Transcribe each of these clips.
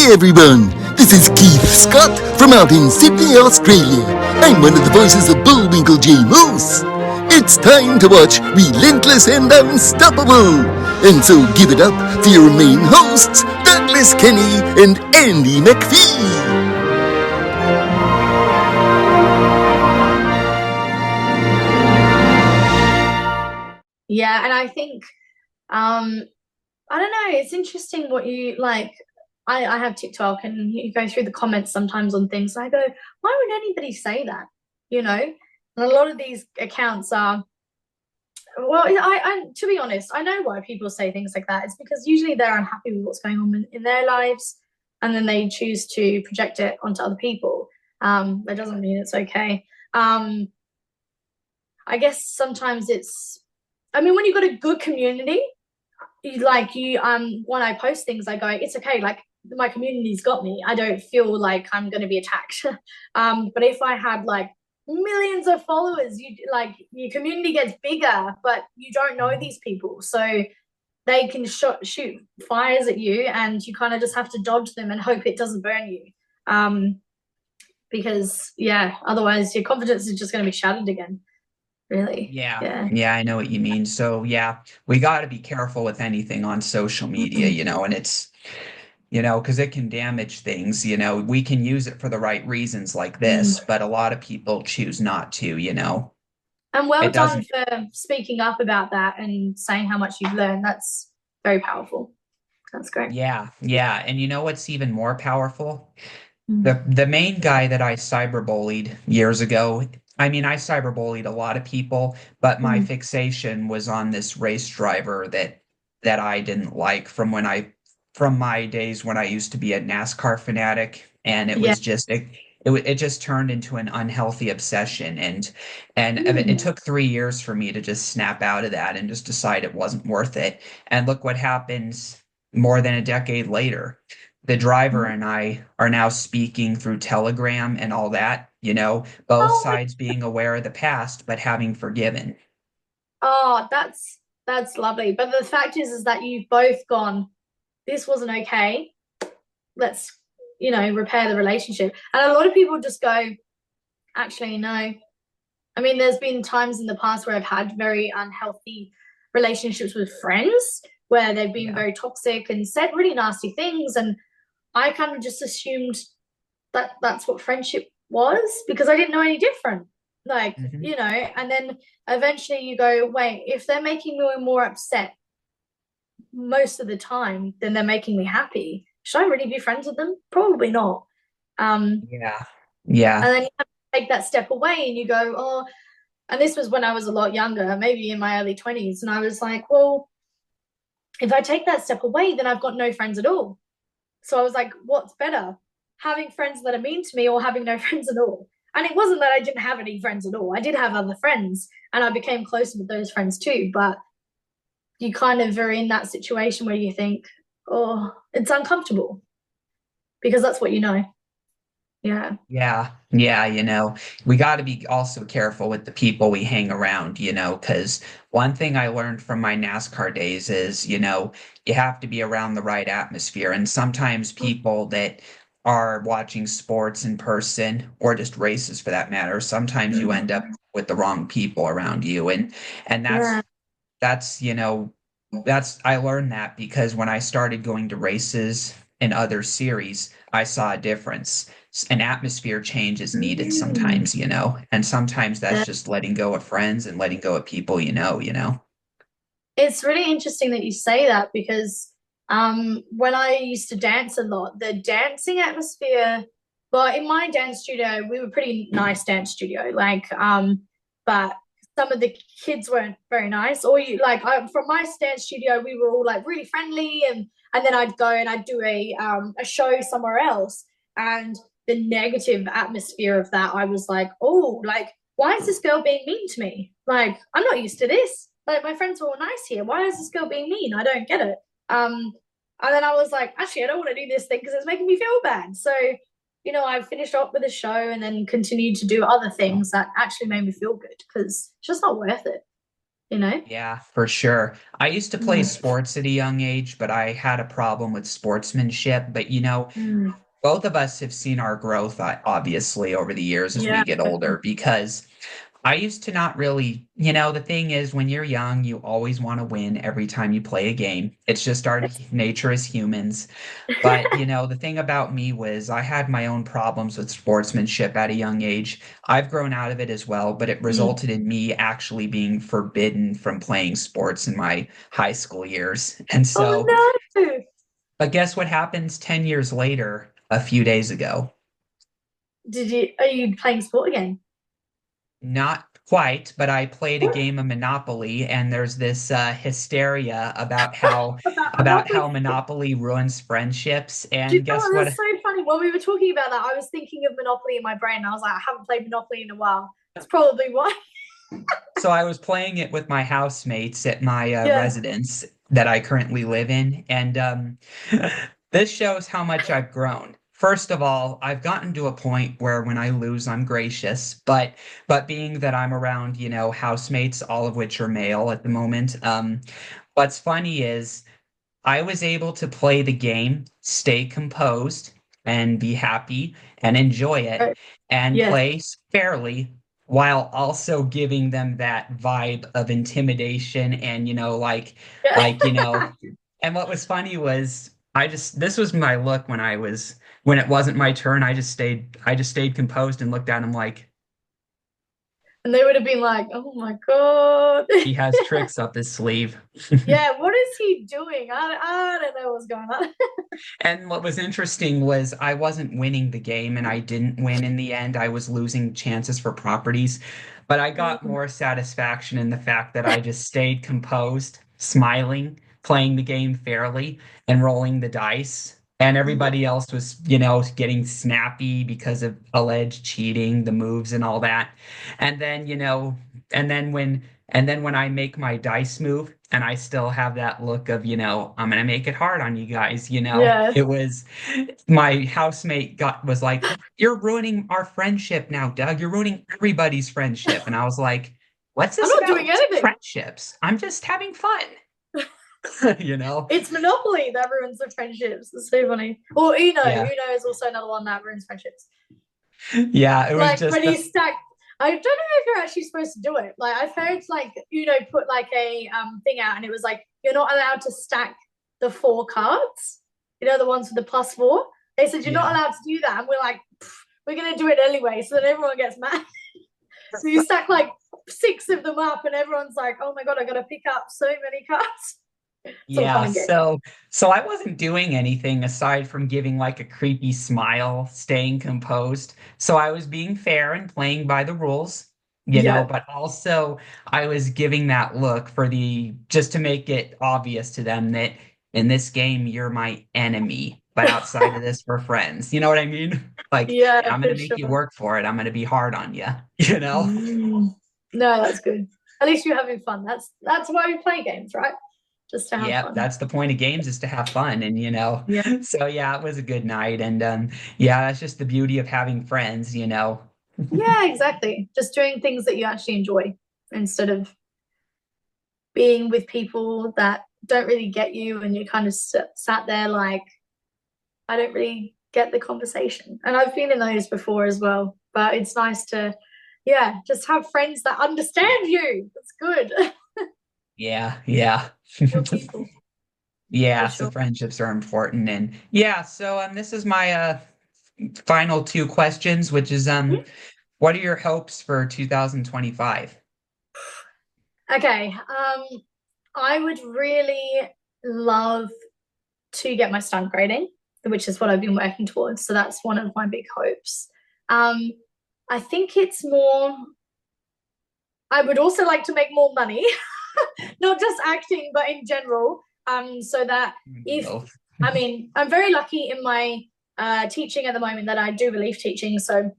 Hey everyone, this is Keith Scott from out in Sydney, Australia. I'm one of the voices of Bullwinkle J. Moose. It's time to watch Relentless and Unstoppable. And so give it up for your main hosts, Douglas Kenny and Andy McPhee. Yeah, and I think I don't know, it's interesting what you like. I have TikTok and you go through the comments sometimes on things and I go, why would anybody say that? You know? And a lot of these accounts are well, I to be honest, I know why people say things like that. It's because usually they're unhappy with what's going on in their lives and then they choose to project it onto other people. That doesn't mean it's okay. I guess sometimes I mean, when you've got a good community, when I post things, I go, it's okay, like my community's got me. I don't feel like I'm going to be attacked. But if I had like millions of followers, your community gets bigger, but you don't know these people, so they can shoot fires at you, and you kind of just have to dodge them and hope it doesn't burn you. Because yeah, otherwise your confidence is just going to be shattered again. Really, Yeah. yeah. Yeah, I know what you mean. So, yeah, we got to be careful with anything on social media, and because it can damage things, we can use it for the right reasons like this, Mm. but a lot of people choose not to. And well It done doesn't, for speaking up about that and saying how much you've learned. That's very powerful. That's great. yeah, yeah. And you know what's even more powerful? Mm. The main guy that I cyberbullied years ago, I mean, I cyberbullied a lot of people, but my Mm. fixation was on this race driver that I didn't like from my days when I used to be a NASCAR fanatic, and it Yeah. was just it just turned into an unhealthy obsession, and it Mm. took 3 years for me to just snap out of that and just decide it wasn't worth it. And look what happens more than a decade later. The driver and I are now speaking through Telegram and all that, both Oh my, sides being aware of the past, but having forgiven. oh, that's lovely. But the fact is that you've both gone, this wasn't okay. Let's, repair the relationship. And a lot of people just go, actually, no. I mean, there's been times in the past where I've had very unhealthy relationships with friends where they've been Yeah. very toxic and said really nasty things. And I kind of just assumed that that's what friendship was because I didn't know any different. Like, Hmm. and then eventually you go, wait, if they're making me more upset most of the time than they're making me happy, should I really be friends with them? Probably not. Um, Yeah. Yeah. and then you have to take that step away and you go, oh, and this was when I was a lot younger, maybe in my early 20s. And I was like, well, if I take that step away, then I've got no friends at all. So I was like, what's better? Having friends that are mean to me or having no friends at all? And it wasn't that I didn't have any friends at all. I did have other friends and I became closer with those friends too. But you kind of are in that situation where you think, oh, it's uncomfortable because that's what you know. Yeah. Yeah. Yeah. We got to be also careful with the people we hang around, because one thing I learned from my NASCAR days is, you have to be around the right atmosphere. And sometimes people that are watching sports in person or just races for that matter, sometimes you end up with the wrong people around you. And Yeah. that's I learned that because when I started going to races and other series, I saw a difference. An atmosphere change is needed Mm. sometimes, and sometimes that's Yeah. just letting go of friends and letting go of people you know. It's really interesting that you say that because when I used to dance a lot, the dancing atmosphere, well, in my dance studio, we were pretty nice dance studio, but some of the kids weren't very nice. Or from my dance studio, we were all like really friendly, and then I'd go and I'd do a show somewhere else, and the negative atmosphere of that, I was like, oh, like why is this girl being mean to me? Like, I'm not used to this. Like, my friends are all nice here. Why is this girl being mean? I don't get it. And then I was like, actually, I don't want to do this thing because it's making me feel bad. So, I finished up with the show and then continued to do other things that actually made me feel good because it's just not worth it. you know? Yeah, for sure. I used to play Mm. sports at a young age, but I had a problem with sportsmanship. But Mm. both of us have seen our growth, obviously, over the years as Yeah. we get older, because I used to not really, the thing is, when you're young, you always want to win every time you play a game. It's just our nature as humans. But, the thing about me was I had my own problems with sportsmanship at a young age. I've grown out of it as well, but it Mm. resulted in me actually being forbidden from playing sports in my high school years. And so, Oh no. but guess what happens 10 years later, a few days ago? Are you playing sport again? Not quite, but I played a game of Monopoly, and there's this hysteria About about Monopoly. how Monopoly ruins friendships. Do you And know guess what? what? That's so funny. When we were talking about that, I was thinking of Monopoly in my brain. I was like, I haven't played Monopoly in a while. It's probably why. So I was playing it with my housemates at my Yeah. residence that I currently live in, and this shows how much I've grown. First of all, I've gotten to a point where when I lose, I'm gracious, but being that I'm around, housemates, all of which are male at the moment, what's funny is I was able to play the game, stay composed, and be happy and enjoy it Right. and Yes. play fairly while also giving them that vibe of intimidation and, Yeah. like, you know, and what was funny was this was my look when it wasn't my turn. I just stayed composed and looked at him like And they would have been like, oh my God. he has tricks up his sleeve. Yeah, what is he doing? I don't know what's going on. And what was interesting was I wasn't winning the game and I didn't win in the end. I was losing chances for properties, but I got Mm. more satisfaction in the fact that I just stayed composed, smiling, playing the game fairly, and rolling the dice. And everybody else was, getting snappy because of alleged cheating, the moves and all that. And then, and then when and then when I make my dice move and I still have that look of, I'm gonna make it hard on you guys, Yeah. it was my housemate was like, You're ruining our friendship now, Doug. You're ruining everybody's friendship. And I was like, What's I'm this not about doing anything. friendships? I'm just having fun, you know? It's Monopoly that ruins the friendships. It's so funny. Or Uno. Yeah. Uno is also another one that ruins friendships. Yeah, it was Like just when you stack, I don't know if you're actually supposed to do it. Like I've heard like put like a thing out and it was like you're not allowed to stack the 4 cards. You know the ones with the +4. They said you're not yeah. allowed to do that, and we're like, we're gonna do it anyway. So then everyone gets mad. So you stack like 6 of them up, and everyone's like, oh my God, I gotta pick up so many cards. It's all fun Yeah, and games. so I wasn't doing anything aside from giving like a creepy smile, staying composed. So I was being fair and playing by the rules, Yeah. but also I was giving that look for the just to make it obvious to them that in this game you're my enemy, but outside of this we're friends. You know what I mean? Like Yeah, I'm for gonna make you sure. work for it. I'm gonna be hard on you, you know? Mm. No, that's good. At least you're having fun. That's why we play games, right? Just to have Yeah, fun. that's the point of games is to have fun and Yeah. so yeah, it was a good night and yeah, that's just the beauty of having friends. Yeah, exactly. Just doing things that you actually enjoy instead of being with people that don't really get you and you kind of sat there like, I don't really get the conversation. And I've been in those before as well. But it's nice to, yeah, just have friends that understand you. That's good. Yeah, yeah. Your people, for Yeah, so sure. friendships are important and yeah, so this is my final two questions, which is what are your hopes for 2025? Okay. I would really love to get my stunt grading, which is what I've been working towards. So that's one of my big hopes. Um, I think it's more, I would also like to make more money, not just acting, but in general. So that if, Both. I mean, I'm very lucky in my teaching at the moment that I do relief teaching. So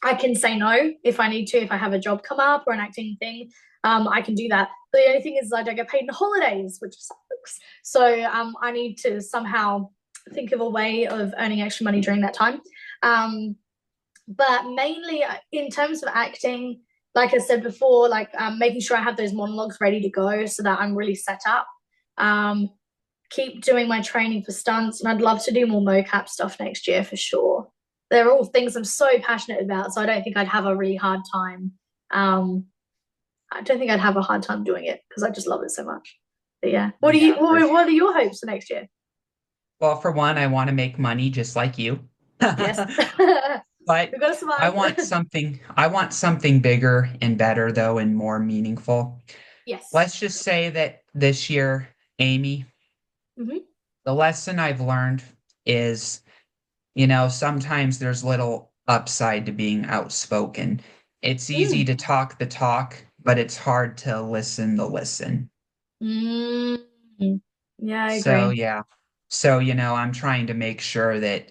I can say no if I need to, if I have a job come up or an acting thing, I can do that. But the only thing is I don't get paid in holidays, which sucks. So I need to somehow think of a way of earning extra money during that time. But mainly in terms of acting, like I said before, like making sure I have those monologues ready to go so that I'm really set up. Um, keep doing my training for stunts, and I'd love to do more mocap stuff next year for sure. They're all things I'm so passionate about, so I don't think I'd have a really hard time. I don't think I'd have a hard time doing it because I just love it so much. But yeah, Yeah, what are your hopes for next year? well, for one, I want to make money just like you. Yes, But we've got to survive. I want something bigger and better though and more meaningful. Yes. Let's just say that this year, Amy, Hmm. the lesson I've learned is, sometimes there's little upside to being outspoken. It's easy Mm. to talk the talk, but it's hard to listen the listen. Mm. Yeah, I So agree. yeah. So, I'm trying to make sure that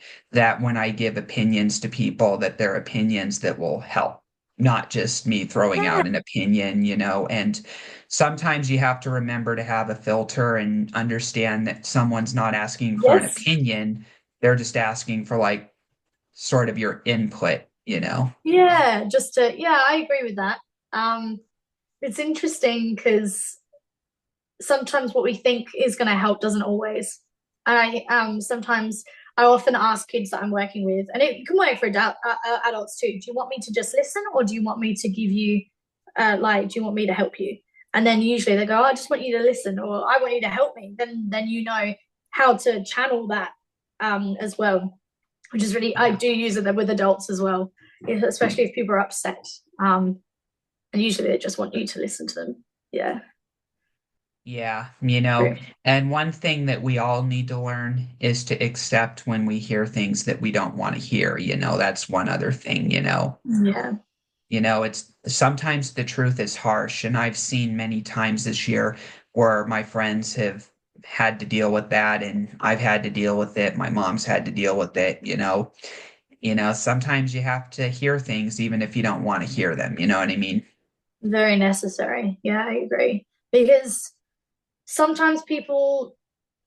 when I give opinions to people, that they're opinions that will help, not just me throwing Yeah. out an opinion, and sometimes you have to remember to have a filter and understand that someone's not asking for an Yes. opinion. They're just asking for like sort of your input. Yeah, yeah, I agree with that. It's interesting because sometimes what we think is going to help doesn't always. And sometimes I often ask kids that I'm working with, and it can work for adults too. Do you want me to just listen, or do you want me to give you, do you want me to help you? And then usually they go, oh, I just want you to listen, or I want you to help me. Then you know how to channel that as well, which is really I Yeah. do use it with adults as well, especially if people are upset. And usually they just want you to listen to them. Yeah. Yeah, True. and one thing that we all need to learn is to accept when we hear things that we don't want to hear. That's one other thing. Yeah. It's sometimes the truth is harsh, and I've seen many times this year where my friends have had to deal with that, and I've had to deal with it. My mom's had to deal with it. Sometimes you have to hear things even if you don't want to hear them. You know what I mean? Very necessary. Yeah, I agree. Because sometimes people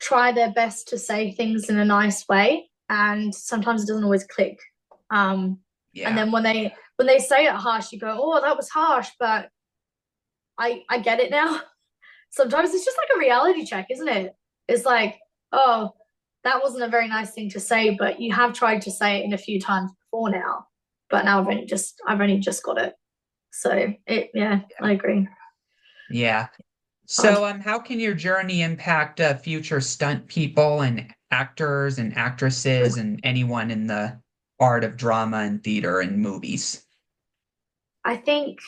try their best to say things in a nice way, and sometimes it doesn't always click. And Yeah. then when they say it harsh, you go, "Oh, that was harsh," but I get it now. Sometimes it's just like a reality check, isn't it? It's like, oh, that wasn't a very nice thing to say, but you have tried to say it in a few times before now, but now I've only just got it. So yeah, I agree. Yeah. Hard. So, how can your journey impact future stunt people and actors and actresses and anyone in the art of drama and theater and movies? I think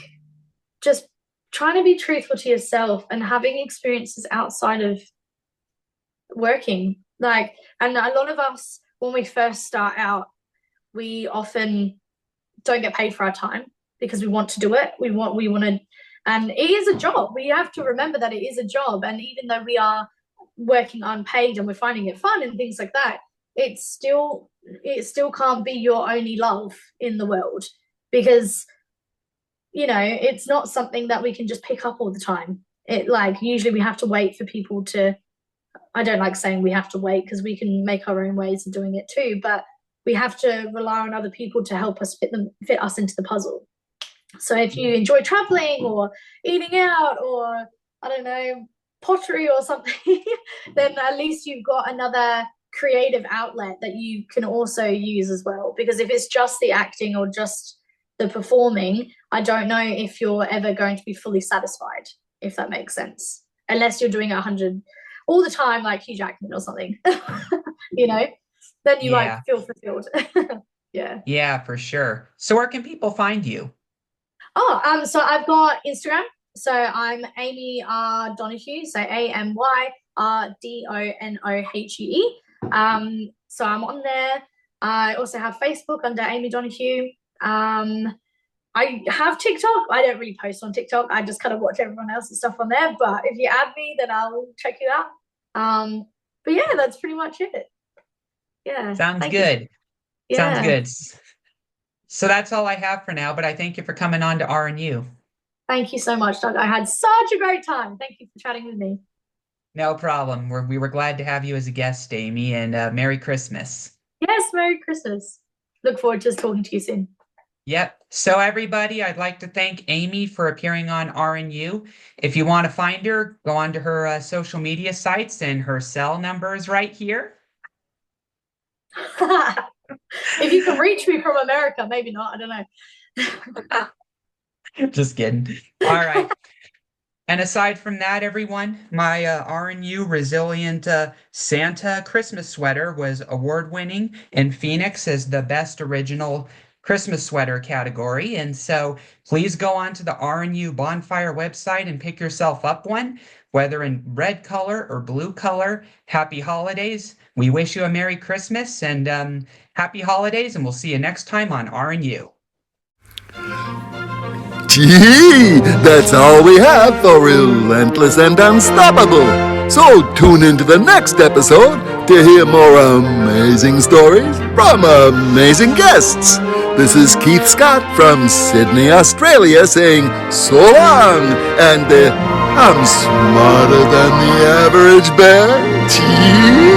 just trying to be truthful to yourself and having experiences outside of working. And a lot of us, when we first start out, we often don't get paid for our time because we want to do it. We want to, and it is a job. We have to remember that it is a job. And even though we are working unpaid and we're finding it fun and things like that, it still can't be your only love in the world because it's not something that we can just pick up all the time. It like usually we have to wait for people to. I don't like saying we have to wait because we can make our own ways of doing it too, but we have to rely on other people to help us fit us into the puzzle. So if you enjoy traveling or eating out or I don't know, pottery or something, then at least you've got another creative outlet that you can also use as well. Because if it's just the acting or just the performing, I don't know if you're ever going to be fully satisfied, if that makes sense. Unless you're doing 100 all the time, like Hugh Jackman or something, you know, then you might Yeah, feel fulfilled. Yeah. yeah, for sure. So, where can people find you? So I've got Instagram. So I'm Amy R Donahue. So AMYRDONOHUE. So I'm on there. I also have Facebook under Amy Donahue. I have TikTok. I don't really post on TikTok. I just kind of watch everyone else's stuff on there. But if you add me, then I'll check you out. But yeah, that's pretty much it. Yeah. Sounds Thank you. good. Sounds Yeah. good. So that's all I have for now, but I thank you for coming on to R&U. Thank you so much, Doug. I had such a great time. Thank you for chatting with me. No problem. We were glad to have you as a guest, Amy, and Merry Christmas. Yes, Merry Christmas. Look forward to talking to you soon. Yep. So everybody, I'd like to thank Amy for appearing on RNU. If you want to find her, go onto her social media sites, and her cell number is right here. If you can reach me from America, maybe not. I don't know. Just kidding. All right. And aside from that, everyone, my RNU Resilient Santa Christmas sweater was award-winning in Phoenix as the best original Christmas sweater category. And so please go on to the RNU Bonfire website and pick yourself up one, whether in red color or blue color. Happy holidays. We wish you a Merry Christmas and happy holidays, and we'll see you next time on RNU. Gee, that's all we have for Relentless and Unstoppable. So tune into the next episode to hear more amazing stories from amazing guests. This is Keith Scott from Sydney, Australia saying so long, and I'm smarter than the average bear. Gee.